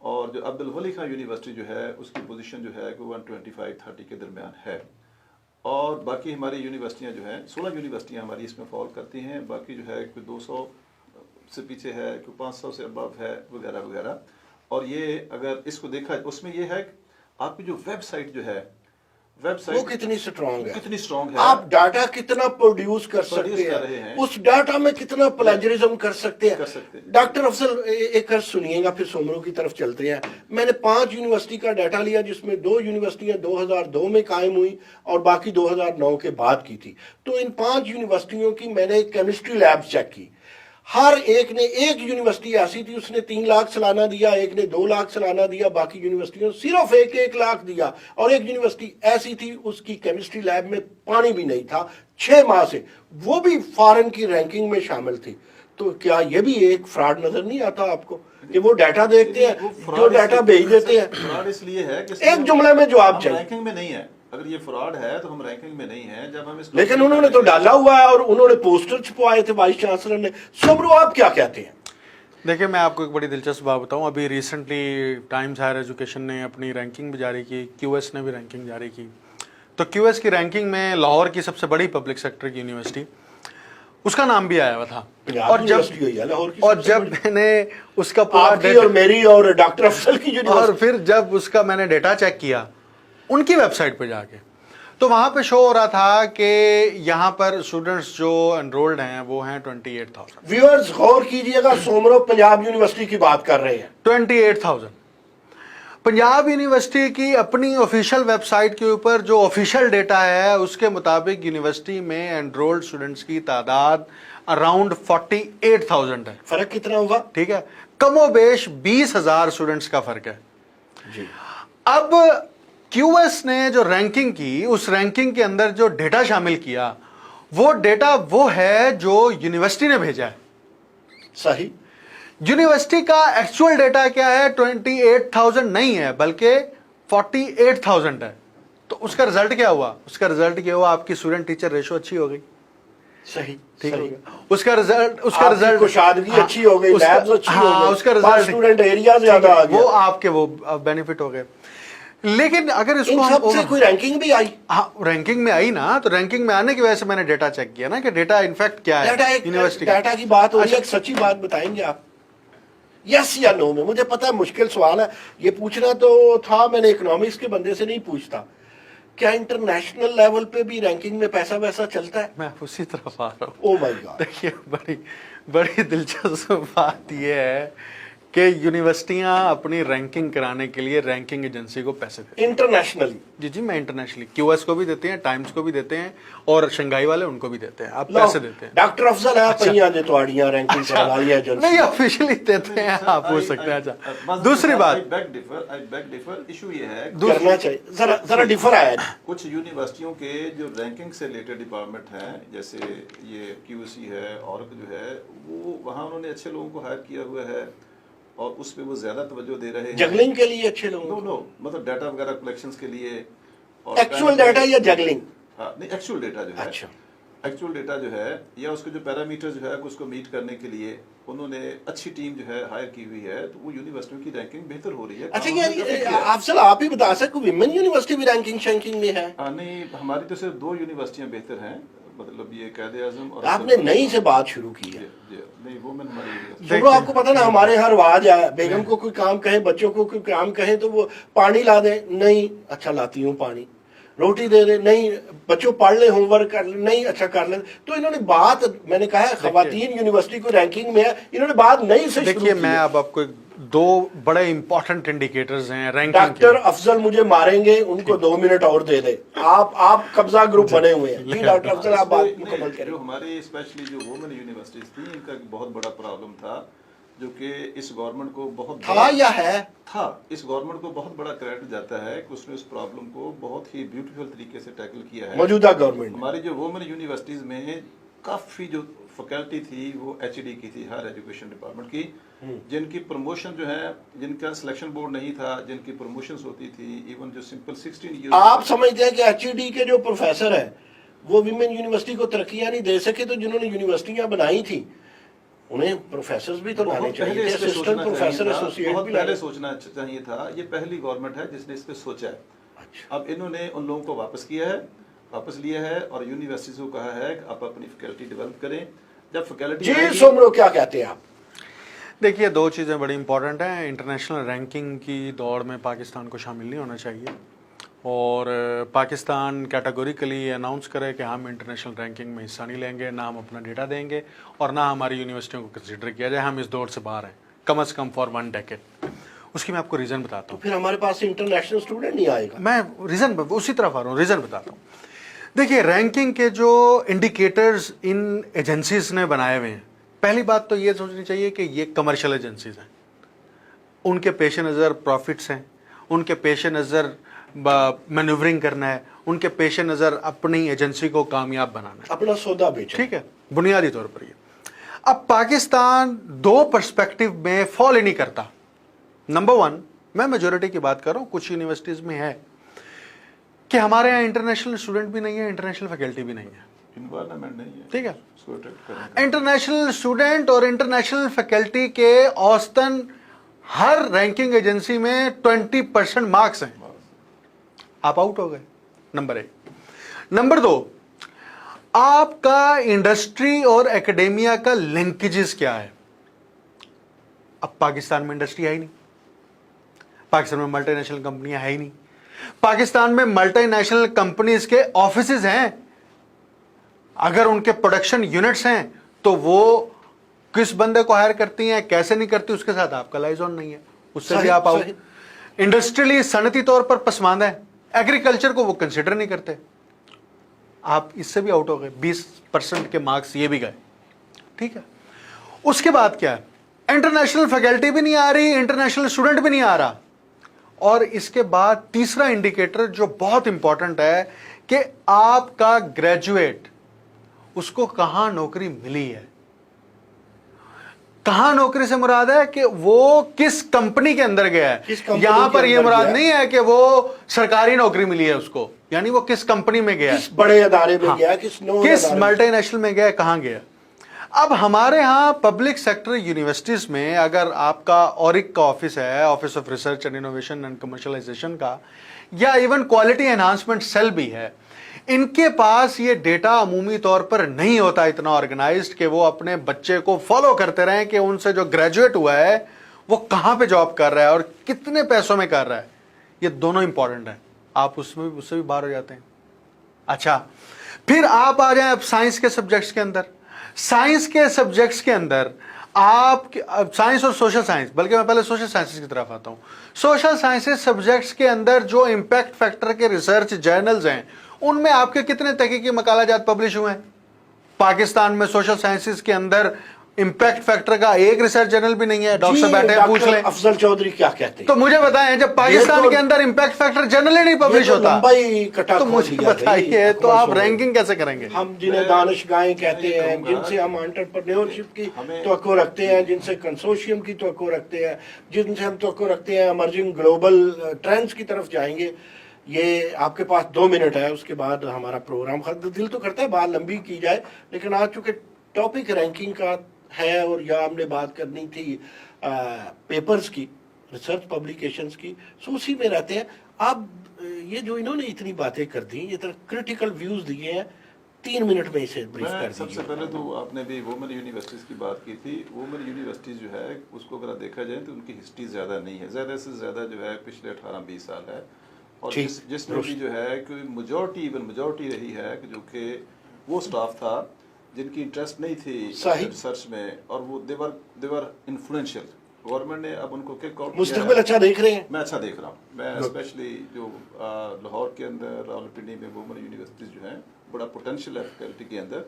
और जो अब्दुल वली खां यूनिवर्सिटी जो है उसकी पोजीशन जो है वो 125-30 के दरमियान है। और बाकी हमारी यूनिवर्सिटियां जो हैं 16 यूनिवर्सिटियां हमारी इसमें फॉल करती हैं। बाकी जो है कोई 200 से पीछे है, कोई 500 से अबव है, वगैरह वगैरह। और ये अगर इसको देखा, उसमें ये है कि आपकी जो वेबसाइट जो है, वो कितनी स्ट्रॉन्ग है, कितनी स्ट्रॉन्ग है, आप डाटा कितना प्रोड्यूस कर सकते हैं, उस डाटा में कितना प्लेजरिज्म कर सकते हैं। डॉक्टर अफजल, एक सुनिएगा, फिर सोमरो की तरफ चलते हैं। मैंने 5 यूनिवर्सिटी का डाटा लिया, जिसमें 2 यूनिवर्सिटियां 2002 में कायम हुई और बाकी 2009 के बाद की थी। तो इन 5 यूनिवर्सिटियों की मैंने केमिस्ट्री लैब चेक की। हर एक ने, एक यूनिवर्सिटी ऐसी थी उसने 3 लाख सालाना दिया, एक ने 2 लाख सालाना दिया, बाकी यूनिवर्सिटियों सिर्फ 1 लाख दिया। और एक यूनिवर्सिटी ऐसी थी उसकी केमिस्ट्री लैब में पानी भी नहीं था 6 माह से, वो भी फॉरेन की रैंकिंग में शामिल थी। तो क्या ये भी एक फ्रॉड नजर नहीं आता आपको कि वो डाटा देखते हैं, जो डाटा भेज देते हैं? फ्रॉड इसलिए है कि एक जुमले में जवाब चाहिए। रैंकिंग में नहीं है। अगर ये फ्रॉड है तो हम रैंकिंग में नहीं है। जब हम इसको, लेकिन उन्होंने तो डाला हुआ है और उन्होंने पोस्टर छपवाए थे वाइस चांसलर ने। सोमरो, आप क्या कहते हैं? देखिए, मैं आपको एक बड़ी दिलचस्प बात बताऊं। अभी रिसेंटली टाइम्स हायर एजुकेशन ने अपनी रैंकिंग भी जारी की, QS ने भी रैंकिंग जारी की। तो QS की रैंकिंग में लाहौर की सबसे बड़ी पब्लिक सेक्टर की यूनिवर्सिटी, उसका नाम भी आया हुआ था। और जब मैंने उसका आपकी और मेरी और डॉक्टर अफजल की और फिर जब उसका मैंने डेटा चेक किया उनकी वेबसाइट पे जाके, तो वहाँ पे शो हो रहा था कि यहाँ पर स्टूडेंट्स जो एनरोल्ड हैं वो हैं 28,000। व्यूअर्स गौर कीजिएगा, सोमरो पंजाब यूनिवर्सिटी की बात कर रहे हैं। 28,000। पंजाब यूनिवर्सिटी की अपनी ऑफिशियल वेबसाइट के ऊपर जो ऑफिशियल डेटा है उसके मुताबिक यूनिवर्सिटी में एनरोल्ड स्टूडेंट्स की तादाद अराउंड 48,000 है। फर्क कितना हुआ? ठीक है, कमोबेश 20,000 स्टूडेंट्स का फर्क है जी। अब क्यूएस ने जो रैंकिंग की, उस रैंकिंग के अंदर जो डेटा शामिल किया, वो डेटा वो है जो यूनिवर्सिटी ने भेजा है। सही। यूनिवर्सिटी का एक्चुअल डेटा क्या है? 28,000 नहीं है बल्कि 48,000 है। तो उसका रिजल्ट क्या हुआ? उसका रिजल्ट क्या हुआ? आपकी स्टूडेंट टीचर रेशो अच्छी हो गई। सही। ठीक सही। हो गया। उसका रिजल्ट कुशादगी अच्छी हो गई, लैब्स अच्छी हो गई, उसका रिजल्ट स्टूडेंट एरिया ज्यादा आ गया, वो आपके वो बेनिफिट हो गए। लेकिन अगर इसको इन सब से कोई रैंकिंग भी आई? हाँ, रैंकिंग में आई ना, तो रैंकिंग में आने की वजह से मैंने डेटा चेक किया ना कि डेटा इनफैक्ट क्या है यूनिवर्सिटी। डाटा की बात हो रही है, एक सच्ची बात बताएंगे आप? यस या नो में? मुझे पता है मुश्किल सवाल है, ये पूछना तो था, मैंने इकोनॉमिक्स के बंदे से नहीं पूछता। क्या इंटरनेशनल लेवल पे भी रैंकिंग में पैसा वैसा चलता है? मैं उसी तरफ आ रहा हूँ। Oh my God. देखिए, बड़ी बड़ी दिलचस्प बात यह है कि यूनिवर्सिटियां अपनी रैंकिंग कराने के लिए रैंकिंग एजेंसी को पैसे देती हैं इंटरनेशनली? जी जी, मैं इंटरनेशनली क्यूएस को भी देते हैं, टाइम्स को भी देते हैं, और शंघाई वाले उनको भी देते हैं। आप पैसे देते हैं। डॉक्टर अफजल है पहिया दे तोड़ियां रैंकिंग करवा लिया एजेंसी? नहीं, ऑफिशियली देते हैं, आप पूछ सकते हैं। अच्छा, दूसरी बात, इशू ये है, करना चाहिए, जरा डिफर आया। कुछ यूनिवर्सिटियों के जो रैंकिंग से रिलेटेड डिपार्टमेंट हैं, जैसे ये क्यूसी है और जो है, वो वहाँ उन्होंने अच्छे लोगों को हायर किया हुआ है और उस पे वो ज्यादा तवज्जो दे रहे हैं। जगलिंग के लिए अच्छे लोग? नो, मतलब डाटा वगैरह कलेक्शंस के लिए। एक्चुअल डाटा या जगलिंग? हाँ, नहीं, एक्चुअल डेटा जो है। अच्छा। एक्चुअल डेटा जो है, या उसके जो पैरामीटर जो है उसको मीट करने के लिए उन्होंने अच्छी टीम जो है हायर की हुई है, तो वो यूनिवर्सिटियों की रैंकिंग बेहतर हो रही है। अच्छा यार, अफजल आप ही बता सकते, विमेन यूनिवर्सिटी भी रैंकिंग शैंकिंग में है? नहीं, हमारी तो सिर्फ 2 यूनिवर्सिटियां बेहतर हैं, मतलब ये कायदे आजम और आपने नई से बात शुरू की है। नहीं, वो मैंने हमारी सुनो, आपको पता ना हमारे हर रिवाज है, बेगम को कोई काम कहे, बच्चों को कोई काम कहे तो वो पानी ला दे, नहीं, अच्छा लाती हूँ पानी। रोटी दे दे, नहीं, बच्चों पढ़ ले, होमवर्क कर ले, नहीं, अच्छा कर ले। तो इन्होंने बात, मैंने कहा है खवातीन यूनिवर्सिटी को रैंकिंग में है, इन्होंने बात नई से शुरू की। देखिए, मैं अब आपको 2 बड़े इंपॉर्टेंट इंडिकेटर्स हैं रैंकिंग के। डॉक्टर अफजल मुझे मारेंगे, उनको 2 मिनट और दे दे। आप कब्जा ग्रुप बने हुए हैं जी। डॉक्टर अफजल आप बात मुकम्मल करें। जो हमारे स्पेशली जो वुमेन यूनिवर्सिटीज थी, इनका एक बहुत बड़ा प्रॉब्लम था, जो कि इस गवर्नमेंट को बहुत था या है था, इस गवर्नमेंट को बहुत बड़ा क्रेडिट जाता है कि उसने उस प्रॉब्लम को बहुत ही ब्यूटीफुल तरीके से टैकल किया है। मौजूदा गवर्नमेंट हमारी जो वुमेन यूनिवर्सिटीज में काफी जो फैकल्टी थी वो एचडी की थी, हायर एजुकेशन डिपार्टमेंट की, जिनकी प्रमोशन जो है, जिनका सिलेक्शन बोर्ड नहीं था, जिनकी प्रमोशंस होती थी, इवन जो सिंपल 16 ईयर। आप समझते हैं कि एचईडी के जो प्रोफेसर है वो विमेन यूनिवर्सिटी को तरक्कियां नहीं दे सके? तो जिन्होंने यूनिवर्सिटियां बनाई थी उन्हें प्रोफेसर भी तो लाने चाहिए, असिस्टेंट प्रोफेसर, एसोसिएट भी पहले सोचना चाहिए था। ये पहली गवर्नमेंट है जिसने इस पे सोचा है। अच्छा। अब इन्होंने उन लोगों को वापस लिया है और यूनिवर्सिटी को कहा है कि आप अपनी फैकल्टी डेवलप करें। जब फैकल्टी जी सोमरो क्या कहते हैं आप? देखिए, 2 चीज़ें बड़ी इंपॉर्टेंट हैं। इंटरनेशनल रैंकिंग की दौड़ में पाकिस्तान को शामिल नहीं होना चाहिए, और पाकिस्तान कैटेगोरिकली अनाउंस करे कि हम इंटरनेशनल रैंकिंग में हिस्सा नहीं लेंगे, ना हम अपना डेटा देंगे और ना हमारी यूनिवर्सिटियों को कंसिडर किया जाए, हम इस दौड़ से बाहर हैं कम अज़ कम फॉर 1 डेकेड। उसकी मैं आपको रीज़न बताता हूँ। फिर हमारे पास इंटरनेशनल स्टूडेंट नहीं आएगा। मैं रीज़न उसी तरफ आ रहा हूँ, रीज़न बताता हूँ। देखिए, रैंकिंग के जो इंडिकेटर्स इन एजेंसीज ने बनाए हुए हैं, पहली बात तो ये सोचनी चाहिए कि ये कमर्शियल एजेंसीज हैं, उनके पेश नज़र प्रॉफिट्स हैं, उनके पेश नज़र मैन्यूवरिंग करना है, उनके पेश नज़र अपनी एजेंसी को कामयाब बनाना है, अपना सौदा बेचना। ठीक है, बुनियादी तौर पर ये। अब पाकिस्तान 2 पर्सपेक्टिव में फॉल ही नहीं करता। नंबर 1, मैं मेजोरिटी की बात कर रहा हूँ, कुछ यूनिवर्सिटीज़ में है कि हमारे यहाँ इंटरनेशनल स्टूडेंट भी नहीं है, इंटरनेशनल फैकल्टी भी नहीं है, इन्वायरमेंट नहीं है, ठीक है। इंटरनेशनल स्टूडेंट और इंटरनेशनल फैकल्टी के औसतन हर रैंकिंग एजेंसी में 20% मार्क्स हैं, आप आउट हो गए, नंबर 1। नंबर 2, आपका इंडस्ट्री और एकेडेमिया का लिंकेजेस क्या है? अब पाकिस्तान में इंडस्ट्री है ही नहीं, पाकिस्तान में मल्टीनेशनल कंपनियां है ही नहीं, पाकिस्तान में मल्टीनेशनल कंपनीज के ऑफिसेज हैं, अगर उनके प्रोडक्शन यूनिट्स हैं तो वो किस बंदे को हायर करती हैं, कैसे नहीं करती, उसके साथ आपका लाइजॉन नहीं है, उससे भी आप आउट। इंडस्ट्रियली सनती तौर पर पसमानदा है, एग्रीकल्चर को वो कंसिडर नहीं करते, आप इससे भी आउट हो गए, 20% के मार्क्स ये भी गए, ठीक है। उसके बाद क्या है, इंटरनेशनल फैकल्टी भी नहीं आ रही, इंटरनेशनल स्टूडेंट भी नहीं आ रहा। और इसके बाद तीसरा इंडिकेटर जो बहुत इंपॉर्टेंट है कि आपका ग्रेजुएट, उसको कहां नौकरी मिली है। कहां नौकरी से मुराद है कि वो किस कंपनी के अंदर गया है, यहां पर यह मुराद नहीं है कि वो सरकारी नौकरी मिली है उसको, यानी वो किस कंपनी में गया, किस बड़े अदारे में गया, किस मल्टीनेशनल में गया, कहां गया। अब हमारे यहाँ पब्लिक सेक्टर यूनिवर्सिटीज में अगर आपका ऑरिक का ऑफिस है, office of research and innovation and commercialisation का, या इवन क्वालिटी एनहांसमेंट सेल भी है, इनके पास ये डेटा अमूमी तौर पर नहीं होता इतना ऑर्गेनाइज्ड कि वो अपने बच्चे को फॉलो करते रहें कि उनसे जो ग्रेजुएट हुआ है वो कहाँ पे जॉब कर रहा है और कितने पैसों में कर रहा है। ये दोनों इंपॉर्टेंट है, आप उससे भी बाहर हो जाते हैं। अच्छा, फिर आप आ जाएं अब साइंस के सब्जेक्ट्स के अंदर। साइंस के सब्जेक्ट्स के अंदर आप साइंस और सोशल साइंस, बल्कि मैं पहले सोशल साइंसेस की तरफ आता हूं। सोशल साइंसेस सब्जेक्ट्स के अंदर जो इंपैक्ट फैक्टर के रिसर्च जर्नल्स हैं, उनमें आपके कितने तहकीकी मकालाजात पब्लिश हुए हैं? पाकिस्तान में सोशल साइंसेस के अंदर इंपैक्ट फैक्टर का एक रिसर्च जर्नल भी नहीं है। डॉक्टर बैठे हैं, पूछ लें। अफजल चौधरी क्या कहते हैं? तो मुझे बताएं, जब पाकिस्तान के अंदर इंपैक्ट फैक्टर जर्नल ही नहीं पब्लिश होता, तो मुझे बताइए तो आप रैंकिंग कैसे करेंगे? हम जिन्हें दानिशगाहें कहते हैं, जिनसे हम एंटरप्रेन्योरशिप की तवक्को रखते हैं, जिनसे कंसोर्शियम की तवक्को रखते हैं, जिनसे हम तवक्को रखते हैं इमर्जिंग ग्लोबल ट्रेंड्स की तरफ जाएंगे। ये आपके पास 2 मिनट है, उसके बाद हमारा प्रोग्राम खत्म। दिल तो करता है बात लंबी की जाए, लेकिन आज चूंकि टॉपिक रैंकिंग का है और या हमने बात करनी थी पेपर्स की, रिसर्च पब्लिकेशंस की, सो उसी में रहते हैं। अब ये जो इन्होंने इतनी बातें कर दी, ये क्रिटिकल व्यूज दिए हैं, 3 मिनट में इसे ब्रीफ कर दीजिए। सबसे पहले तो आपने भी वुमेन यूनिवर्सिटीज़ की बात की थी। वुमेन यूनिवर्सिटीज़ जो है उसको अगर देखा जाए तो उनकी हिस्ट्री ज़्यादा नहीं है, ज़्यादा से ज़्यादा जो है पिछले 18-20 साल है। और जिसमें भी जो है कि मेजॉरिटी रही है कि जो कि वो स्टाफ था जिनकी इंटरेस्ट नहीं थी रिसर्च में, और वो देवर इन्फ्लुएंशियल। गवर्नमेंट ने अब उनको किक आउट, मुस्तकबिल अच्छा देख रहे हैं। मैं अच्छा देख रहा हूँ। मैं स्पेशली जो लाहौर के अंदर रावलपिंडी में वुमेन यूनिवर्सिटीज़ जो हैं, बड़ा पोटेंशियल है फैकल्टी के अंदर।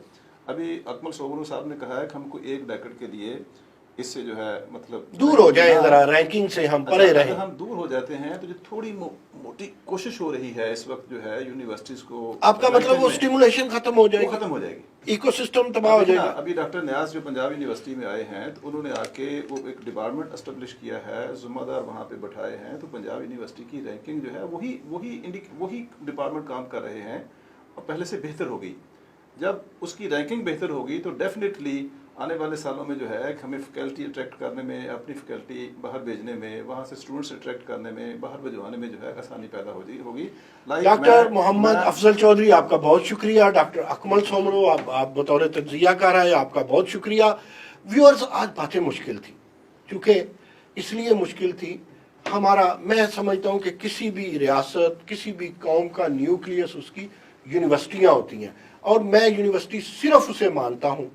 अभी अकमल सोबनू साहब ने कहा है कि हमको 1 डेकेड के लिए इससे जो है मतलब दूर हो जाए, जरा रैंकिंग से हम परे रहें। हम दूर हो जाते हैं तो जो थोड़ी मोटी कोशिश हो रही है इस वक्त जो है यूनिवर्सिटीज को, आपका मतलब वो स्टिमुलेशन खत्म हो जाएगी, खत्म हो जाएगी, इकोसिस्टम तबाह हो जाएगा। अभी डॉक्टर न्याज जो पंजाब यूनिवर्सिटी में आए हैं तो उन्होंने आके वो एक डिपार्टमेंट एस्टेब्लिश किया है, जिम्मेदार वहाँ पे बैठाए हैं, तो पंजाब यूनिवर्सिटी की रैंकिंग जो है वही डिपार्टमेंट काम कर रहे हैं और पहले से बेहतर हो गई। जब उसकी रैंकिंग बेहतर होगी तो डेफिनेटली आने वाले सालों में जो है हमें फैकल्टी अट्रैक्ट करने में, अपनी फैकल्टी बाहर भेजने में, वहाँ से स्टूडेंट्स अट्रैक्ट करने में, बाहर भिजवाने में जो है आसानी पैदा होगी। डॉक्टर मोहम्मद अफजल चौधरी, आपका बहुत शुक्रिया। डॉक्टर अकमल सोमरो, आप बतौर तज्जिया कर रहे हैं, आपका बहुत शुक्रिया। व्यूअर्स, आज बातें मुश्किल थी, चूँकि इसलिए मुश्किल थी मैं समझता हूँ कि किसी भी रियासत, किसी भी कौम का न्यूक्लियस उसकी यूनिवर्सिटियाँ होती हैं, और मैं यूनिवर्सिटी सिर्फ उसे मानता हूँ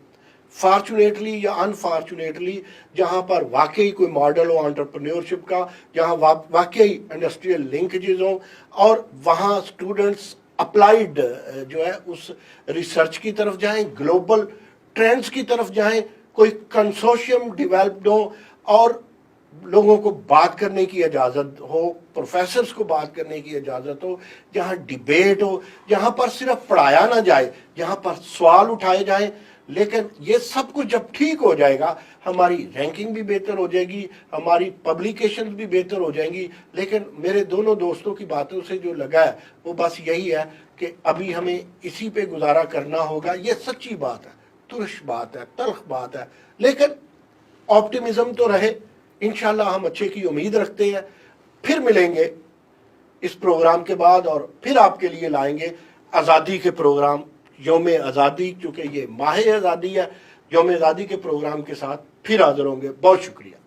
फॉर्चुनेटली या अनफॉर्चुनेटली जहाँ पर वाकई कोई मॉडल हो एंटरप्रेन्योरशिप का, जहाँ वाकई इंडस्ट्रियल लिंकेजेस हो, और वहाँ स्टूडेंट्स अप्लाइड जो है उस रिसर्च की तरफ जाएं, ग्लोबल ट्रेंड्स की तरफ जाएं, कोई कंसोर्शियम डिवेल्प्ड हो और लोगों को बात करने की इजाज़त हो, प्रोफेसर्स को बात करने की इजाज़त हो, जहाँ डिबेट हो, जहाँ पर सिर्फ पढ़ाया ना जाए, जहाँ पर सवाल उठाए जाएं। लेकिन ये सब कुछ जब ठीक हो जाएगा, हमारी रैंकिंग भी बेहतर हो जाएगी, हमारी पब्लिकेशंस भी बेहतर हो जाएंगी। लेकिन मेरे दोनों दोस्तों की बातों से जो लगा है वो बस यही है कि अभी हमें इसी पे गुजारा करना होगा। ये सच्ची बात है, तुरश बात है, तल्ख बात है, लेकिन ऑप्टिमिज्म तो रहे। इंशाल्लाह हम अच्छे की उम्मीद रखते हैं। फिर मिलेंगे इस प्रोग्राम के बाद और फिर आपके लिए लाएंगे आज़ादी के प्रोग्राम, यौम आज़ादी, क्योंकि ये माह आज़ादी है, यौम आज़ादी के प्रोग्राम के साथ फिर हाजिर होंगे। बहुत शुक्रिया।